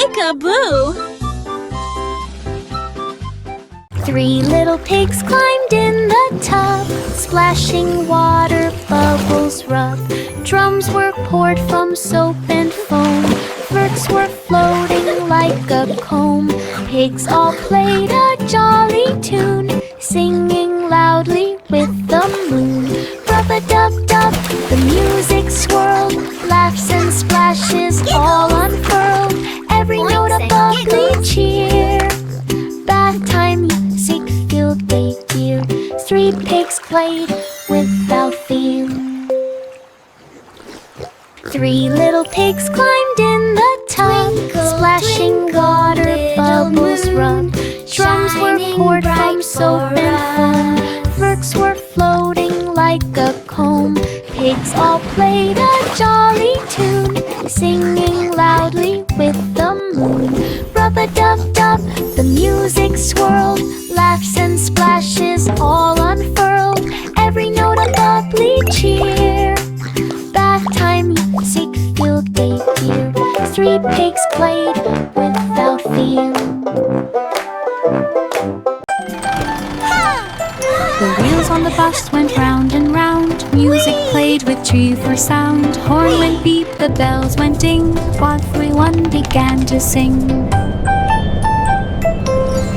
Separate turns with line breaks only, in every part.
Peek-a-boo!
3 little pigs climbed in the tub, splashing water, bubbles rub. Drums were poured from soap and foam, flirts were floating like a comb. Pigs all played a jolly tune, singing loudly with the moon. Rub-a-dub-dub, the music swirled, laughs and splashes all unfurled. Every note a bubbly cheer, bath time music filled they dear. 3 pigs played without fear. 3 little pigs climbed in the tub, splashing water, bubbles rub. Drums were poured from soap and foam, flirts were floating like a comb. Pigs all played a jolly tune, singing loudly with the moon. Rub-a-dub-dub, the music swirled, laughs and splashes all unfurled. Every note a bubbly cheer, bath time music filled they dear. 3 pigs played without fear. The wheels on the bus went round and round, music played with cheerful sound. Horn went beep, the bells went ding, while everyone began to sing.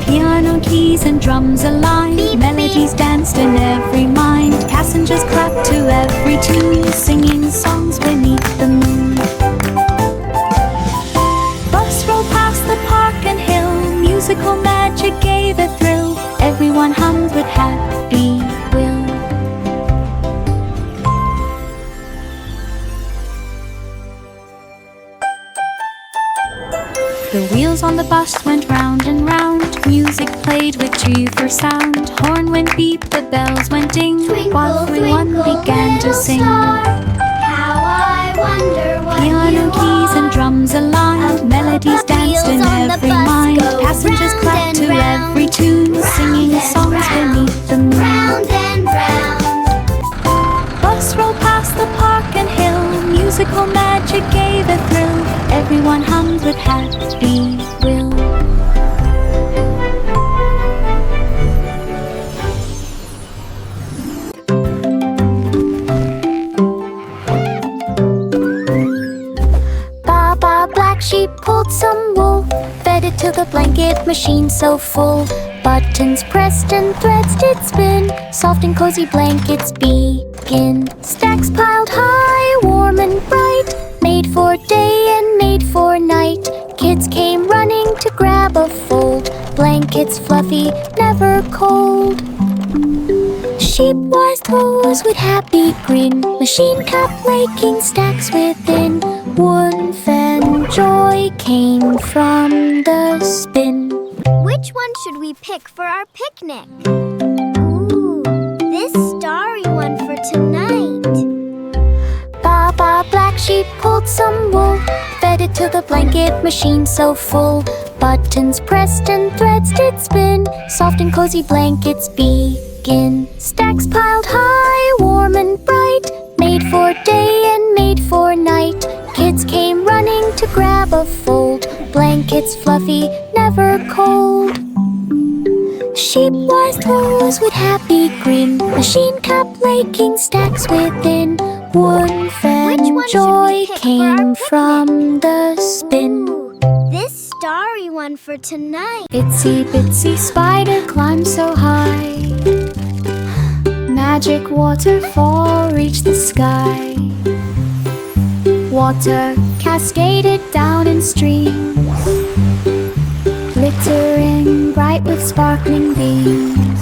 Piano keys and drums aligned, melodies danced in every mind. Passengers clapped to every tune, singing songs beneath the moon. Bus rolled past the park and hill, musical magic gave a thrill. Everyone hummed with happy will. The wheels on the bus went round and round, music played with cheerful sound. Horn went beep, the bells went ding, while everyone began to sing. Piano keys and drums aligned, melodies danced in every mind. Passengers clapped to every tune, singing songs beneath the moon.
Round and round.
Bus rolled past the park and hill, musical magic gave a thrill. Everyone hummed with happy will. Baba Black Sheep pulled some wool, fed it to the blanket machine so full. Buttons pressed and threads did spin, soft and cozy blankets begin. Stacks piled high, warm and bright, made for day and made for night. Kids came running to grab a fold, blankets fluffy, never cold. Sheep wise toes with happy grin, machine kept making stacks within. Warmth and joy came from the spin.
Which one should we pick for our picnic? Ooh, this starry one for tonight.
Baba Black Sheep pulled some wool, fed it to the blanket machine so full. Buttons pressed and threads did spin, soft and cozy blankets begin. Stacks piled high, warm and bright, made for day and made for night. Kids came running to grab a fold, blankets fluffy, never cold. Sheep wise toes with happy grin, machine kept making stacks within. Warmth and joy came from the spin.
Ooh, this starry one for tonight.
Itsy bitsy spider climbed so high, magic waterfall reached the sky. Water cascaded down in streams, glittering bright with sparkling beams.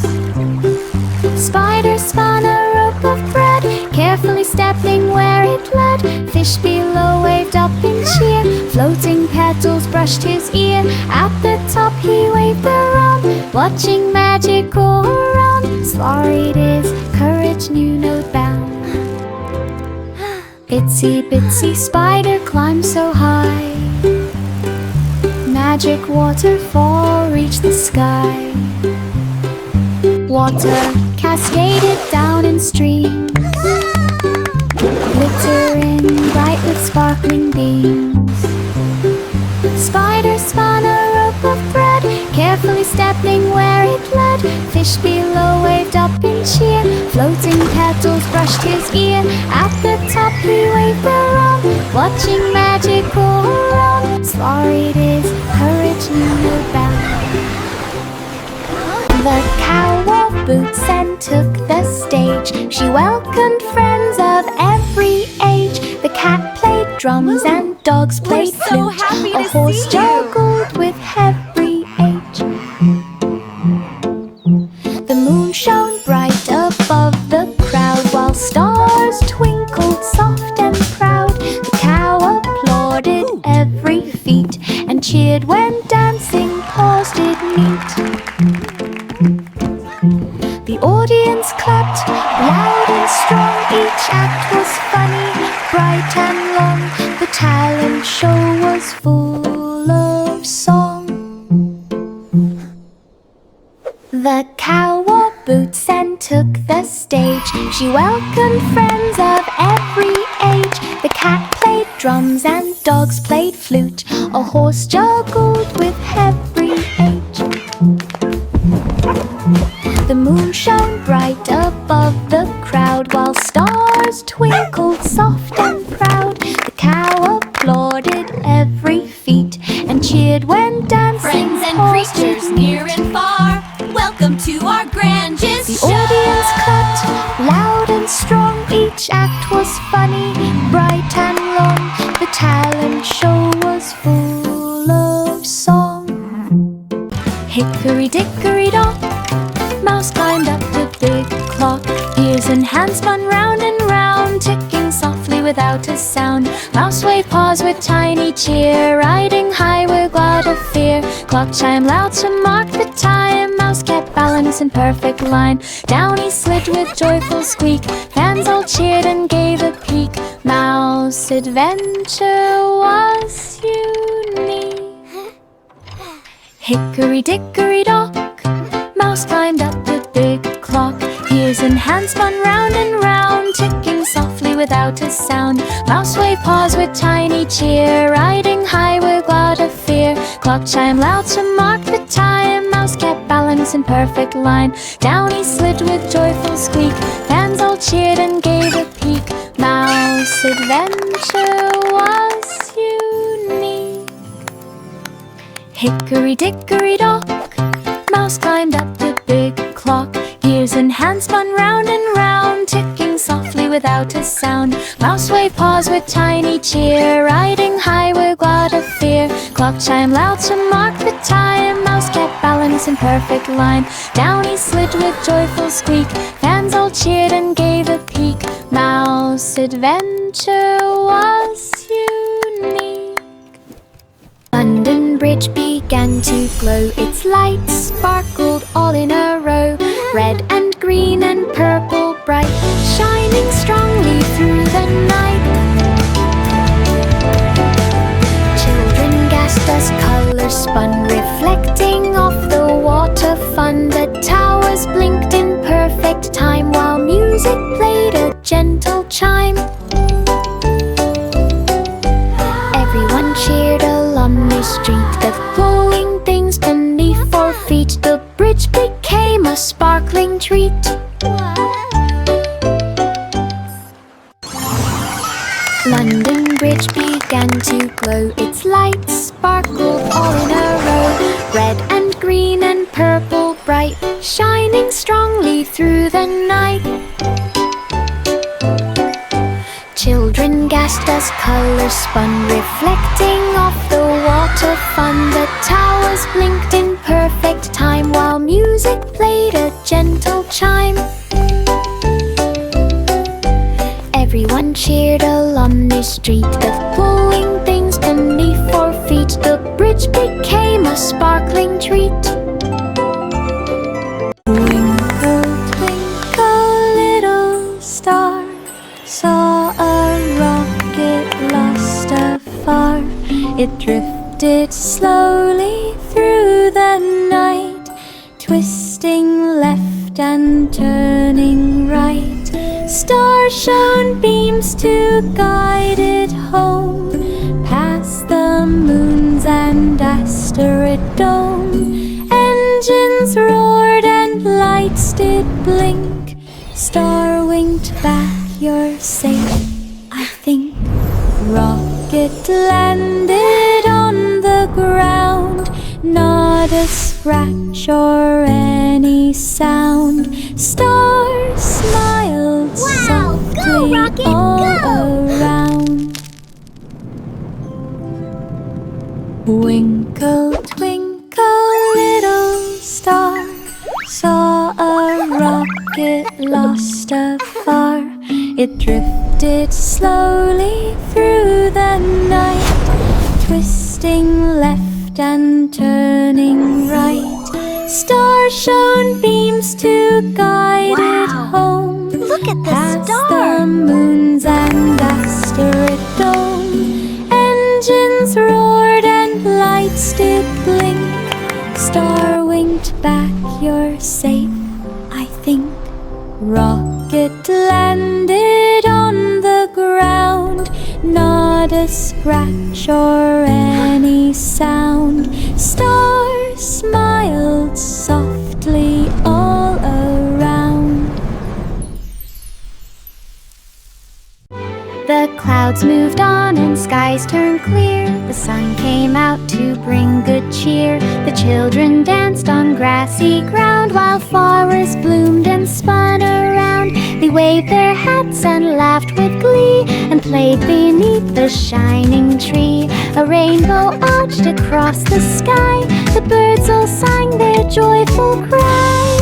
Spider spun a rope of thread, carefully stepping where it led. Fish below waved up in cheer, floating petals brushed his ear. At the top he waved around, watching magic go around. Slurried his courage knew no bound. Itsy bitsy spider climbed so high, magic waterfall reached the sky. Water cascaded down in streams, glittering bright with sparkling beams. Spider happening where it led. Fish below waved up in cheer. Floating petals brushed his ear. At the top he waved the wrong, watching magic all around. Slurried his courage knew bound. The cow wore boots and took the stage. She welcomed friends of every age. The cat played drums and dogs played flute. A horse juggled with every age. The moon shone bright above the crowd, while stars twinkled soft and proud. The cow applauded every feat and cheered when dancing paws did meet. The audience clapped loud and strong. Each act was funny, bright and long. The talent show was full of song. The cow wore boots and took the stage. She welcomed friends of every age. The cat played drums and dogs played flute. A horse juggled with every age. The moon shone bright above the crowd, while stars twinkled soft and proud. The cow applauded every feat and cheered when dancing.
Friends and creatures near and far, welcome to our grandest show.
The audience clapped loud and strong. Each act was funny, bright and long. The talent show was full of song. Hickory dickory dock, mouse climbed up the big clock. Ears and hands spun round and round, ticking softly without a sound. Mouse waved paws with tiny cheer, riding high with glad of fear. Clock chimed loud to mark the time. Mouse kept balance in perfect line. Down he slid with joyful squeak. Fans all cheered and gave a peek. Mouse adventure was unique. Hickory dickory dock, mouse climbed up the big clock. Ears and hands spun round and round, ticking softly without a sound. Mouse waved paws with tiny cheer, riding high with glad of fear. Clock chimed loud to mark the time. Mouse kept balance in perfect line. Down he slid with joyful squeak. Fans all cheered and gave a peek. Mouse adventure was unique. Hickory dickory dock, mouse climbed up the big clock. Ears and hands spun round and round, ticking softly without a sound. Mouse waved paws with tiny cheer, riding high with glad of fear. Clock chimed loud to mark the time. Mouse kept balance in perfect line. Down he slid with joyful squeak. Fans all cheered and gave a peek. Mouse adventure was unique. London Bridge began to glow. Its lights sparkled all in a row. Red and green and purple bright, shining strongly through the night. Children gasped as colors spun, reflecting off the water fun. The towers blinked in perfect time, while music played a gentle chime. Everyone cheered along the street, the glowing things beneath 4 feet. The bridge became a sparkling treat. London Bridge began to glow. Its lights sparkled all in a row. Red and green and purple bright, shining strongly through the night. Children gasped as colors spun, reflecting off the water fun. The towers blinked in perfect time, while music played a gentle chime. Everyone cheered along the street, the glowing things beneath 4 feet. The bridge became a sparkling treat. Twinkle, twinkle, little star, saw a rocket lost afar. It drifted slowly through the night, twisting left and turning right. Stars shone beams to guide it home, past the moons and asteroid dome. Engine landed on the ground. Not a scratch or any sound. Stars smiled softly
Rocket,
all
go!
around. Twinkle, twinkle, little star, saw a rocket lost afar. It drifted slowly through the night, twisting left and turning right. Stars shone beams to guide it home.
Look at the
Past
star!
the moons and asteroid dome. Engines roared and lights did blink. Star winked back, you're safe, I think. Rocket landed on the ground. Not a scratch or any sound. Stars smiled softly all around. The clouds moved on and skies turned clear. The sun came out to bring good cheer. The children danced on grassy ground while flowers bloomed and spun around. They waved their hats and laughed with glee and played beneath the shining tree. A rainbow arched across the sky. The birds all sang their joyful cry.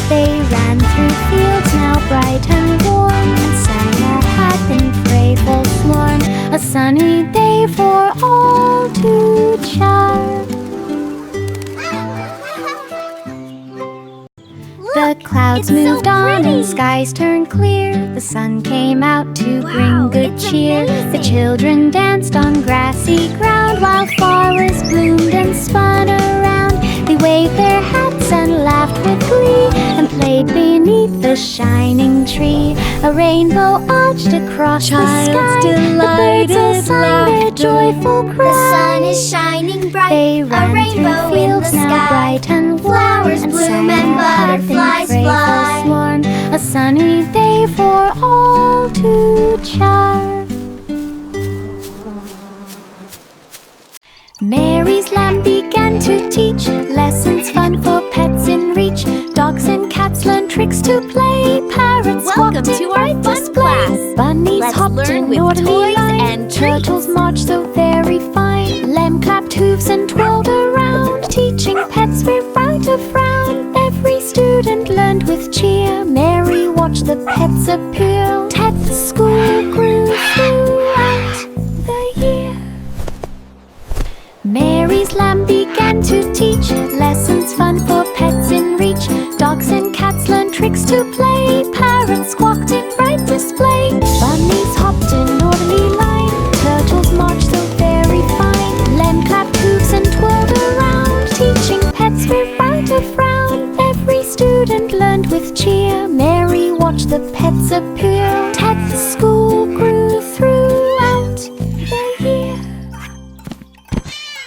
They ran through fields now bright and warm and sang a happy playful morn. A sunny day for all to charm. The clouds moved on and skies turned clear. The sun came out to bring good cheer. The children danced on grassy ground while flowers bloomed and spun around. They waved their hats and laughed with glee and played beneath the shining tree. A rainbow arched across the sky. The birds all sang their joyful cry.
The sun is shining bright.
They ran
a rainbow
through fields
in the
now
sky.
bright and
Flowers bloom and butterflies fly.
Morn, a sunny day for all to charm. Mary's lamb began to teach lessons fun for pets in reach. Dogs and cats learn tricks to play. Parrots
Welcome
walked
to
in
our
right
fun
display.
class.
Bunnies
Let's
hopped
learn
in
with
orderly
toys
line.
and treats.
Turtles marched so very fine. Lamb clapped hooves and twirled around. Teaching pets without a frown. Every student learned with cheer. Mary watched the pets appear. At the school grew throughout the year. Mary's lamb began to teach lessons fun for pets in reach. Dogs and cats learned tricks to play. Parrots squawked in bright display. Bunnies hopped in orderly line. Turtles marched so very fine. Lamb clapped hooves and twirled around. Teaching pets without a frown. Every student learned with cheer. Mary watched the pets appear. At the school grew throughout the year.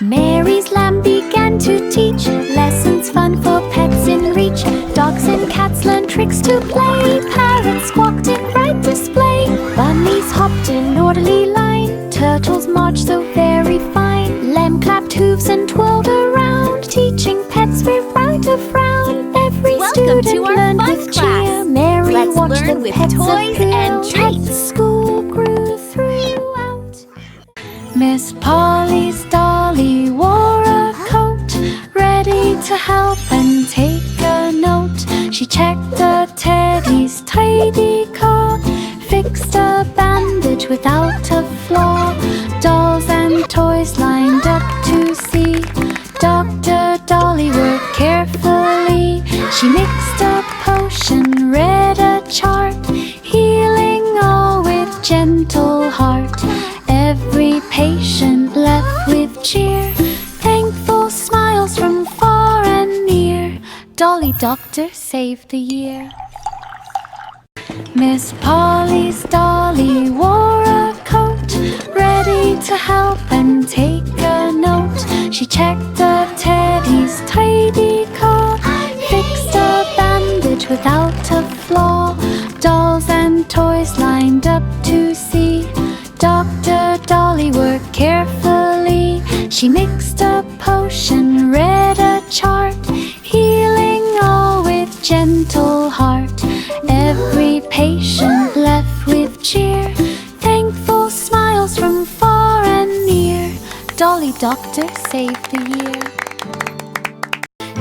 Mary's lamb began to teach lessons fun for pets in reach. Dogs and cats learned tricks to play. Parrots squawked in bright display. Bunnies hopped in orderly line. Turtles marched so very fine. Lamb clapped hooves and twirled around. Teaching pets without a frown. Every
Welcome
student
to our
learned
fun
with
class.
cheer. Mary
Let's
watched
learn
the
with
pets
toys
appear.
and
At
treats.
the school grew throughout. Miss Polly's dolly wore a coat, ready to help and take a note. She checked the teddy's tidy coat, fixed a bandage without a flaw. Dolls and toys lined up to see Dr. Dolly work carefully. She mixed a potion, read a chart, healing all with gentle heart. Every patient left with cheer, thankful smiles from far and near. Dolly Doctor saved the year. Miss Polly's dolly wore a coat, ready to help and take a note. She checked the teddy's tidy coat, fixed a bandage without a flaw. Dolls and toys lined up to see Dr. Dolly work carefully. She mixed a potion, read a chart, healing all with gentle heart. Every patient left with cheer, thankful smiles from far and near. Dolly Doctor saved the year.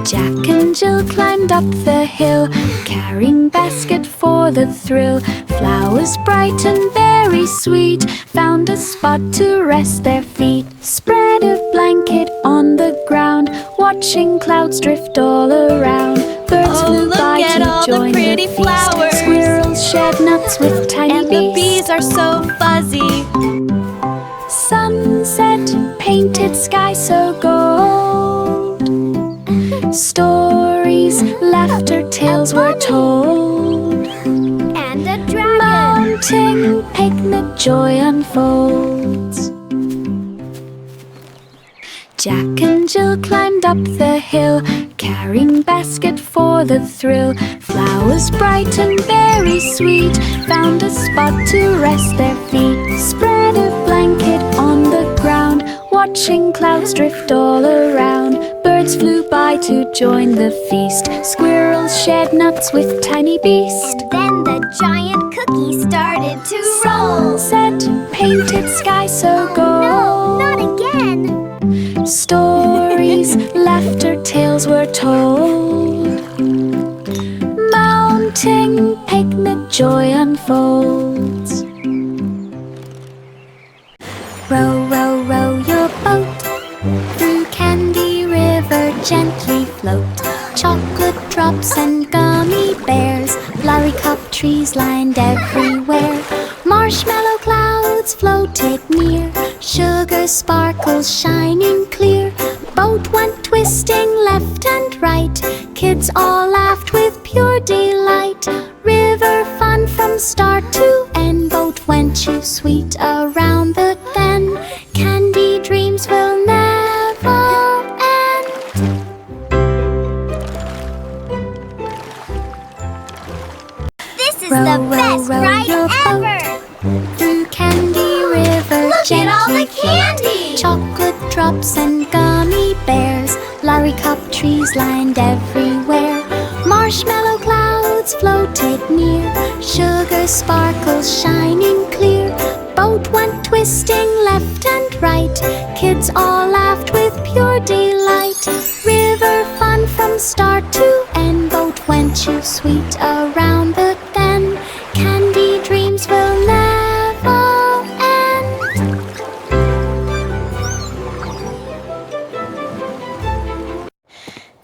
Jack and Jill climbed up the hill, carrying basket for the thrill. Flowers bright and very sweet found a spot to rest their feet. Spread a blanket on the ground, watching clouds drift all around. Birds flew by to join the feast.
Flowers.
Squirrels shed nuts with tiny
And
bees.
the bees are so fuzzy.
Sunset painted sky so gold. Stories, laughter, tales were told.
And a dragon.
Mounting picnic joy unfolds. Jack and Jill climbed up the hill, carrying basket for the thrill. Flowers bright and very sweet found a spot to rest their feet. Spread a blanket on the ground, watching clouds drift all around. Birds flew by to join the feast. Squirrels shed nuts with tiny beast.
And then the giant cookie started to roll.
Sunset painted sky so gold.
No, not again.
Stories, laughter, tales were told. Mounting picnic joy unfolds. Row, row, row your boat through Candy River, gently float. Chocolate drops and gummy bears, lollycop trees lined everywhere. Marshmallow clouds floated near, sugar sparkles shining clear. Boat went twisting left and right, kids all laughed with pure delight. River fun from start to end, boat went too sweet around the bend. Candy dreams will never end.
This is
Row,
the
row,
best
row
ride
your
ever.
Through Candy River,
Look at all the
gently float.
candy.
Chocolate drops and gummy bears, lollycop trees lined everywhere. Marshmallow clouds floated near, sugar sparkles shining clear. Boat went twisting left and right, kids all laughed with pure delight. River fun from start to end, boat went too sweet around the bend. Candy dreams will never end.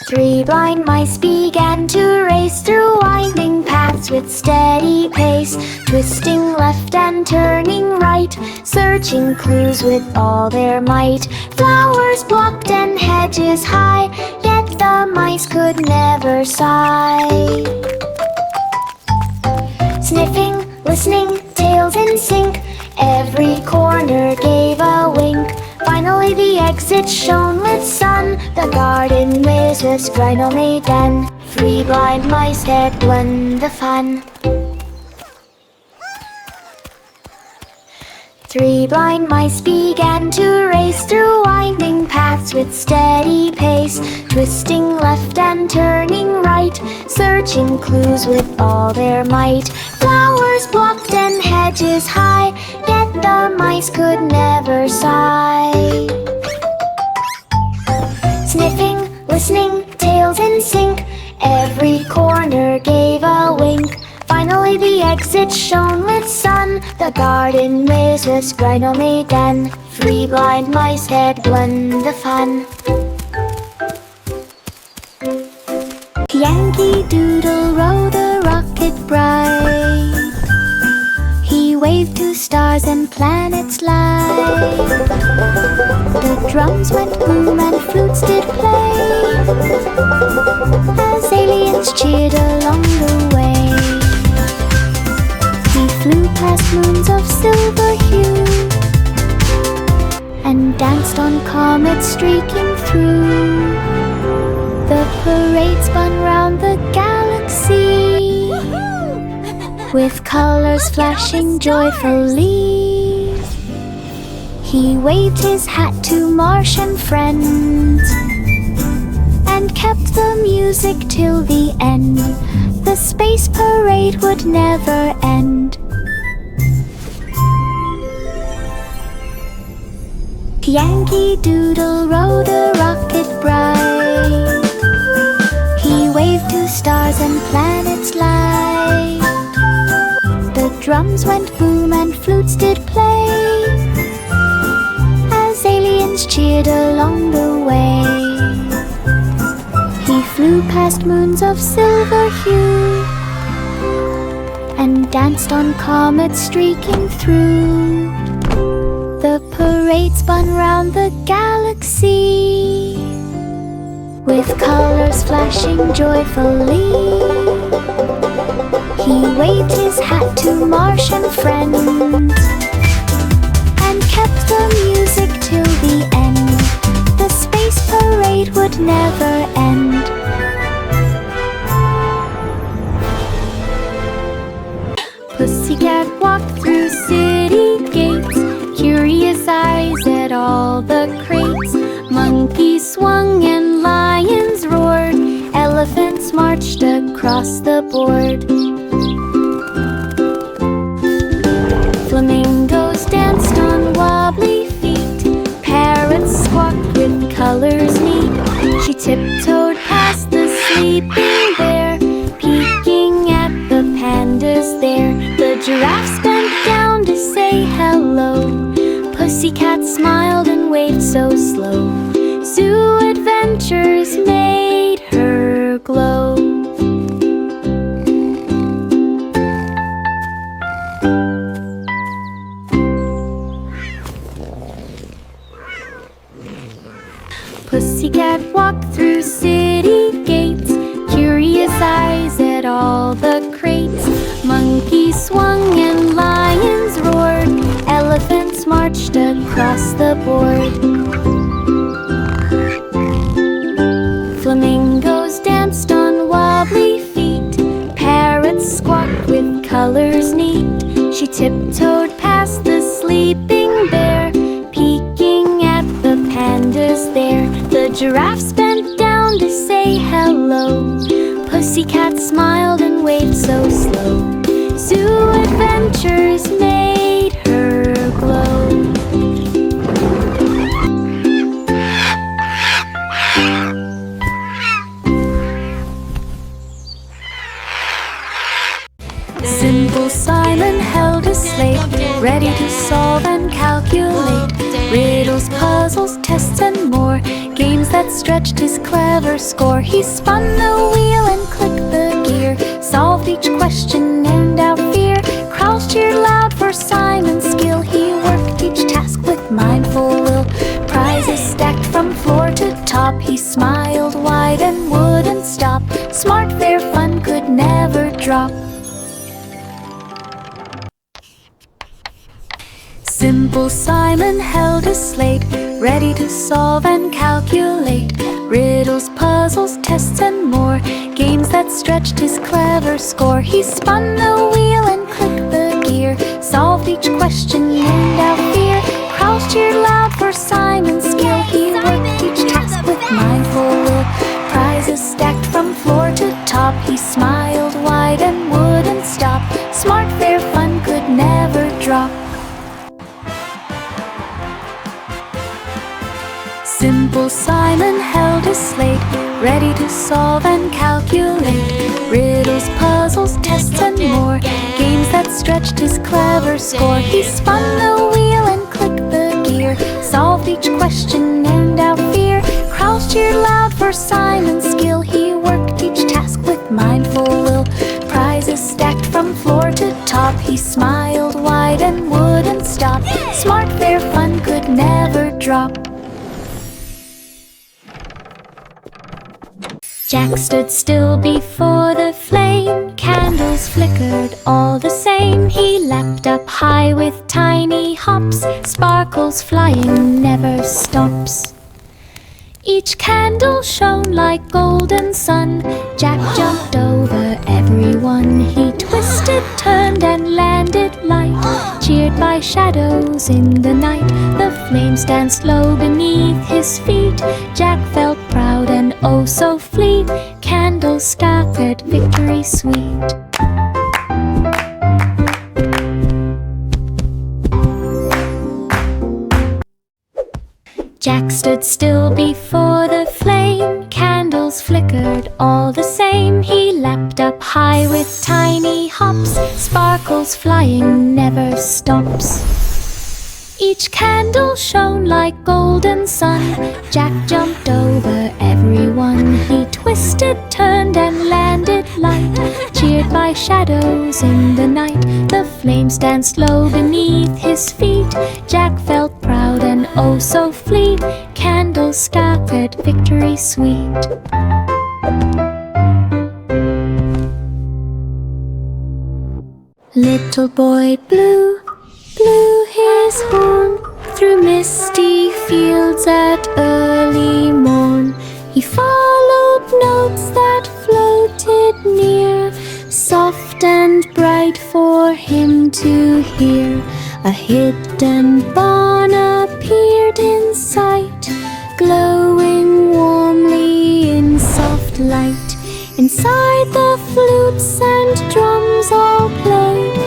Three blind mice began to race through winding paths with steady pace, twisting left and turning right, searching clues with all their might. Flowers blocked and hedges high, yet the mice could never sigh. Sniffing, listening, tails in sync, every corner gave a wink. Finally the exit shone with sun, the garden maze was rhino-maiden. Three blind mice had won the fun. Three blind mice began to race through winding paths with steady pace, twisting left and turning right, searching clues with all their might. Flowers blocked and hedges high, yet the mice could never sigh. Sniffing, listening, tails in sync, every corner gave a wink. Finally the exit shone with sun, the garden maze was rhino-maiden. Three blind mice had won the fun. Yankee Doodle rode a rocket bright, he waved to stars and planets light. The drums went boom and flutes did play, as aliens cheered along the way. We flew past moons of silver hue and danced on comets streaking through. The parade spun round the galaxy with colors flashing joyfully. He waved his hat to Martian friends and kept the music till the end. The space parade would never end. Yankee Doodle rode a rocket bright. He waved to stars and planets light. The drums went boom and flutes did play as aliens cheered along the way. He flew past moons of silver hue and danced on comets streaking through. The parade spun round the galaxy with colors flashing joyfully. He waved his hat to Martian friends and kept the music till the end. The space parade would never end. Pussycat walked through city gates, curious eyes at all the crates. Monkeys swung and lions roared, elephants marched across the board. Flamingos danced on wobbly feet, parrots squawked with colors neat. She tiptoed past the sleeping bear, peeking at the pandas there. The giraffes bent down to say hello. Pussycat smiled and waved so slow. Zoo adventures made her glow. Pussycat walked through city gates, curious eyes at all the crates. Monkeys swung and lions roared, elephants marched across the board. Flamingos danced on wobbly feet, parrots squawked with colors neat. She tiptoed past the sleeping bear, peeking at the pandas there. The giraffes bent down to say hello. Pussycat smiled and waved so slow. Zoo adventures made her glow. Simple Simon held a slate, ready to solve and calculate riddles, puzzles, tests and more, games that stretched his clever score. He spun the wheel and clicked the gear, solved each question and out fear. Crowds cheered loud for Simon's skill. He worked each task with mindful will, prizes stacked from floor to top. He smiled wide and wouldn't stop. Smart, fair fun could never drop. Simple Simon held a slate, ready to solve and calculate riddles, puzzles, tests and more, games that stretched his clever score. He spun the wheel and clicked the gear, solved each question and out fear. Crowds cheered loud for Simon's skill. He worked each task with mindful will, prizes stacked from floor to top. He smiled wide and wouldn't stop. Smart, fair fun could never drop. Simple Simon held a slate, ready to solve and calculate riddles, puzzles, tests and more, games that stretched his clever score. He spun the wheel and clicked the gear, solved each question and out fear. Crowds cheered loud for Simon's skill. He worked each task with mindful will, prizes stacked from floor to top. He smiled wide and wouldn't stop. Smart, fair fun could never drop. Jack stood still before the flame, candles flickered all the same. He leapt up high with tiny hops, sparkles flying never stops. Each candle shone like golden sun. Jack jumped over everyone. He twisted, turned and landed light. cheered by shadows in the night. The flames danced low beneath his feet. Jack felt proud and oh so fleet. Candles staggered victory sweet. Jack stood still before the flame. Candles flickered all the same. He leapt up high with tiny hops. Sparkles flying never stops. Each candle shone like golden sun. Jack jumped over everyone. He twisted, turned and landed light. Cheered by shadows in the night. The flames danced low beneath his feet. Jack felt proud and oh so fleet. Candles staggered victory sweet. Little boy blue blew his horn through misty fields at early morn. He followed notes that floated near, soft and bright for him to hear. A hidden barn appeared in sight, glowing warmly in soft light. Inside the flutes and drums all played.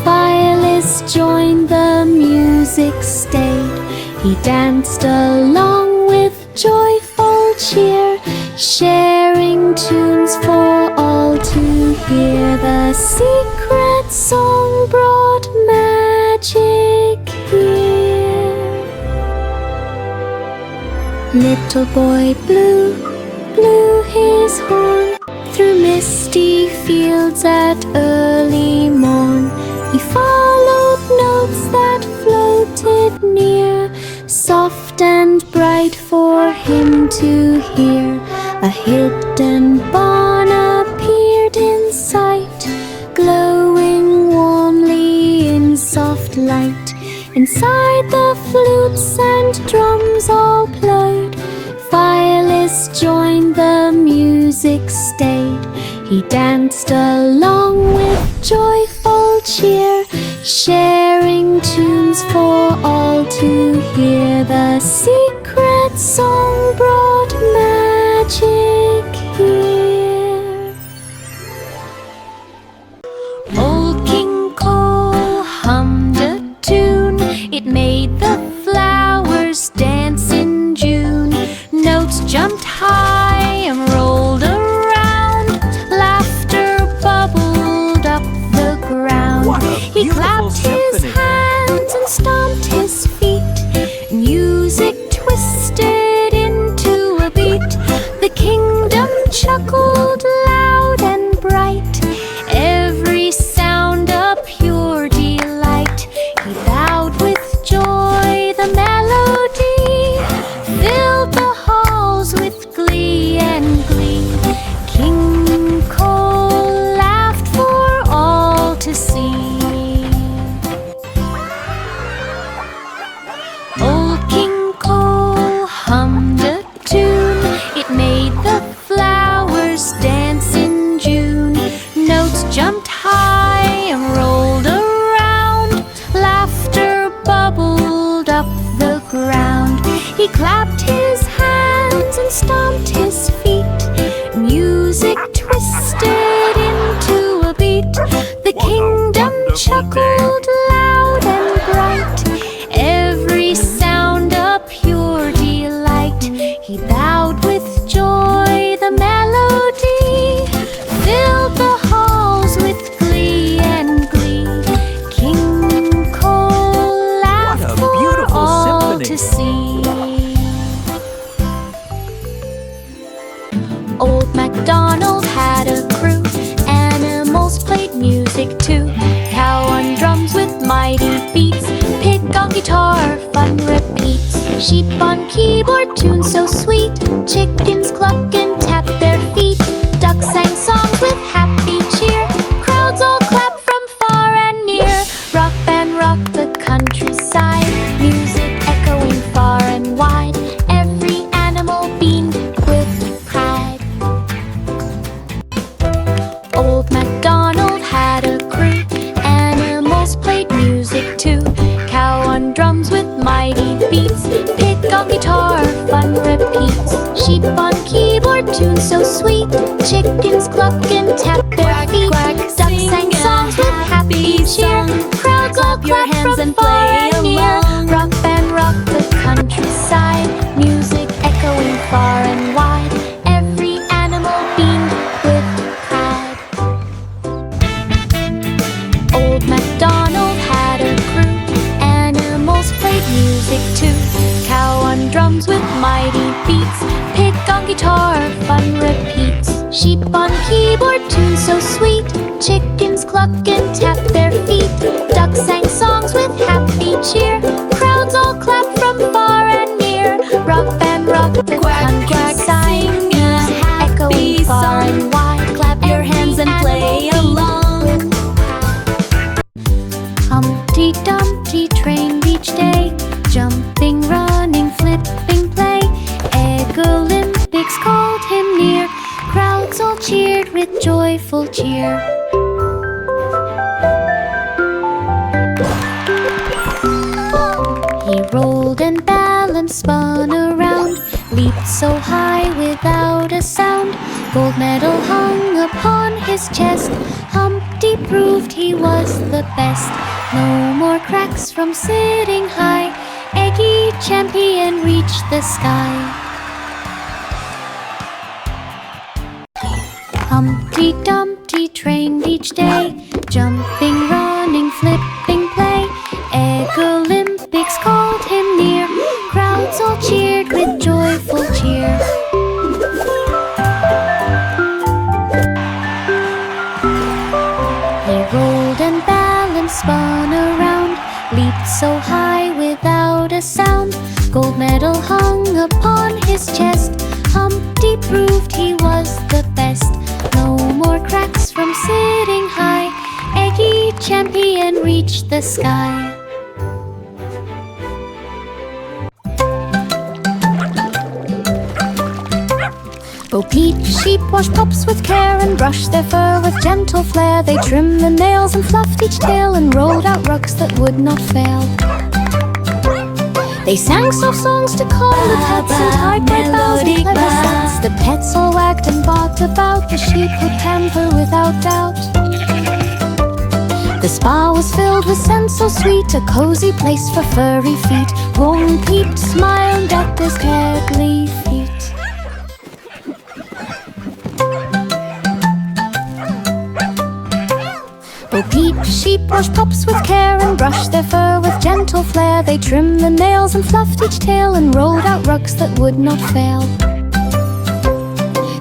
Violets joined, the music stayed. He danced along with joyful cheer, sharing tunes for all to hear. The secret song brought magic here. Little boy blue blew his horn through misty fields at early morn. He followed notes that floated near, soft and bright for him to hear. A hidden barn appeared in sight, glowing warmly in soft light. Inside the flutes and drums all played. Violets joined, the music stayed. He danced along with joyful cheer, sharing tunes for all to hear. The secret song brought magic here. Old King Cole hummed a tune. It made the flowers dance in June. Notes jumped high and rolled around. Laughter bubbled up the ground. He clapped his hands and stomped his feet. Music twisted into a beat. The kingdom chuckled loud and bright. Every sound a pure delight. He bowed with joy. The melody filled the halls with glee and glee. King Cole laughed for all to see. Old King Cole hummed a tune. It made the flowers dance in June. Notes jumped high and rolled around. Laughter bubbled up the ground. He clapped his hands and stomped his feet. Music twisted into a beat. The kingdom chuckled loud and bright. Every sound a pure delight. He bowed with joy. The melody filled the halls with glee and glee. King Cole laughed for all to see. Old MacDonald had a crew. Animals played music too. Cow on drums with mighty beats. Pig on guitar, fun repeats. Sheep on keyboard, tunes so sweet. Chickens cluck and tap their feet. Ducks sang songs with happy cheer. Crowds all clap from far and near. Rock band rocked the countryside. Music echoing far and wide. Every animal beamed with pride. Old MacDonald had a crew. Animals played music too. Sheep on keyboard tune so sweet. Chickens cluck and tap their feet. Ducks sang songs with happy cheer. Crowds all clap from far and near. Rock band rocked the countryside. Music echoing far and wide. Every animal beamed with pride. Old MacDonald had a crew. Animals played music too. Cow on drums with mighty beats. Pig on guitar, fun repeats. Sheep on keyboard tune so sweet. Chickens cluck and tap their feet. Ducks sang songs with happy cheer. Crowds all clap from far and near. Rock band rocked the countryside. Music echoing far and wide. Clap your hands and play along. Humpty Dumpty trained each day. Jumping, running, flipping, play. Egg Olympics called him near. Crowds all cheered with joyful cheer. He rolled and balanced, spun around, leaped so high without a sound. Gold medal hung upon his chest. Humpty proved he was the best. No more cracks from sitting high. Eggy champion reached the sky. Humpty Dumpty trained each day. Jumping, running, flipping, play. Egg Olympics called him near. Crowds all cheered with joyful cheer. He rolled and balanced, spun around, leaped so high without a sound. Gold medal hung upon his chest. Humpty proved he was the best. No more cracks from sitting high. Eggy champion reached the sky. Bo Peep sheep wash pups with care and brush their fur with gentle flair. They trimmed the nails and fluffed each tail and rolled out rugs that would not fail. They sang soft songs to calm the pets and tied bright bows and clever sets. The pets all wagged and barked about. The sheep would pamper without doubt. The spa was filled with scents so sweet, a cozy place for furry feet. Wong Peep smiled at his cuddly feet. Bo Peep sheep wash pups with care and brush their fur with gentle flair. They trimmed the nails and fluffed each tail and rolled out rugs that would not fail.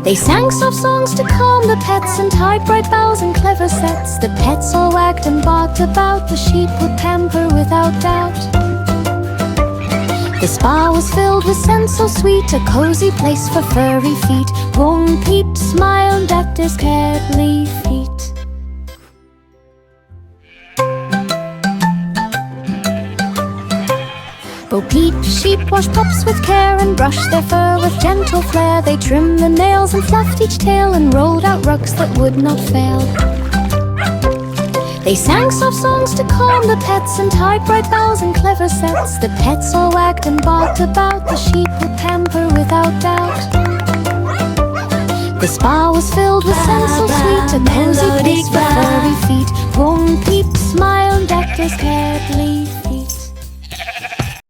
They sang soft songs to calm the pets and tied bright bows and clever sets. The pets all wagged and barked about. The sheep would pamper without doubt. The spa was filled with scents so sweet, a cozy place for furry feet. Wong Peep smiled at his cuddly feet. Bo Peep sheep wash pups with care and brush their fur with gentle flair. They trimmed the nails and fluffed each tail and rolled out rugs that would not fail. They sang soft songs to calm the pets and tied bright bows and clever sets. The pets all wagged and barked about. The sheep would pamper without doubt. The spa was filled with scents so sweet, a cozy place for furry feet. Wong Peep smiled at his cuddly